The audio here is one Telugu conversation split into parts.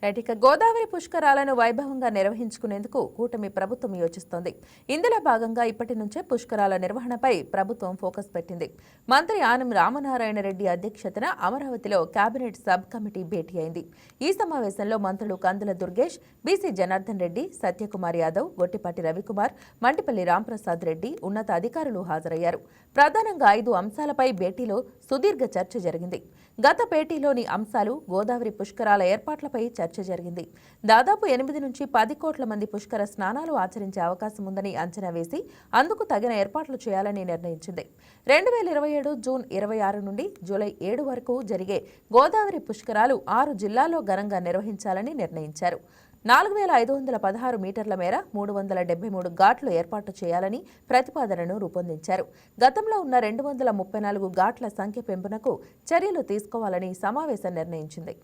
ఇక గోదావరి పుష్కరాలను వైభవంగా నిర్వహించుకునేందుకు కూటమి ప్రభుత్వం యోచిస్తోంది. ఇందులో భాగంగా ఇప్పటి నుంచే పుష్కరాల నిర్వహణపై ప్రభుత్వం ఫోకస్ పెట్టింది. మంత్రి ఆనం రామనారాయణ రెడ్డి అధ్యక్షతన అమరావతిలో కేబినెట్ సబ్ కమిటీ భేటీ అయింది. ఈ సమావేశంలో మంత్రులు కందుల దుర్గేష్, బీసీ జనార్దన్ రెడ్డి, సత్యకుమార్ యాదవ్, గొట్టిపాటి రవికుమార్, మంటిపల్లి రాంప్రసాద్ రెడ్డి ఉన్నత అధికారులు హాజరయ్యారు. ప్రధానంగా 5 అంశాలపై భేటీలో సుదీర్ఘ చర్చ జరిగింది. గత భేటీలోని అంశాలు గోదావరి పుష్కరాల ఏర్పాట్లపై చర్చ జరిగింది. దాదాపు 8 నుంచి 10 కోట్ల మంది పుష్కర స్నానాలు ఆచరించే అవకాశం ఉందని అంచనా వేసి అందుకు తగిన ఏర్పాట్లు చేయాలని నిర్ణయించింది. 2027 జూన్ 26 నుండి జూలై 7 వరకు జరిగే గోదావరి పుష్కరాలు 6 జిల్లాల్లో ఘనంగా నిర్వహించాలని నిర్ణయించారు. 4516 మీటర్ల మేర 373 ఘాట్లు ఏర్పాటు చేయాలని ప్రతిపాదనను రూపొందించారు. గతంలో ఉన్న 234 ఘాట్ల సంఖ్య పెంపునకు చర్యలు తీసుకోవాలని సమావేశం నిర్ణయించింది.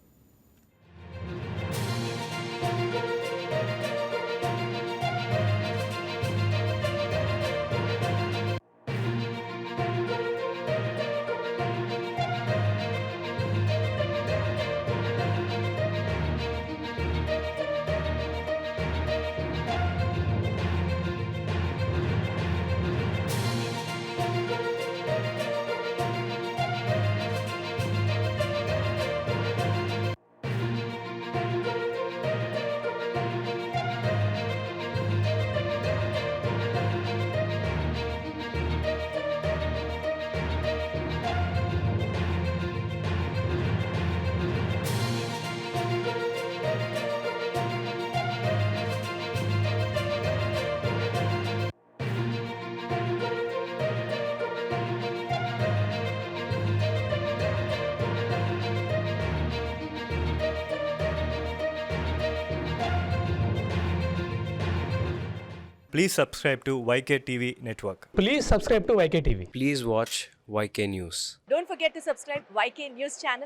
Please subscribe to YK TV Network. Please subscribe to YK TV. Please watch YK News. Don't forget to subscribe YK News channel.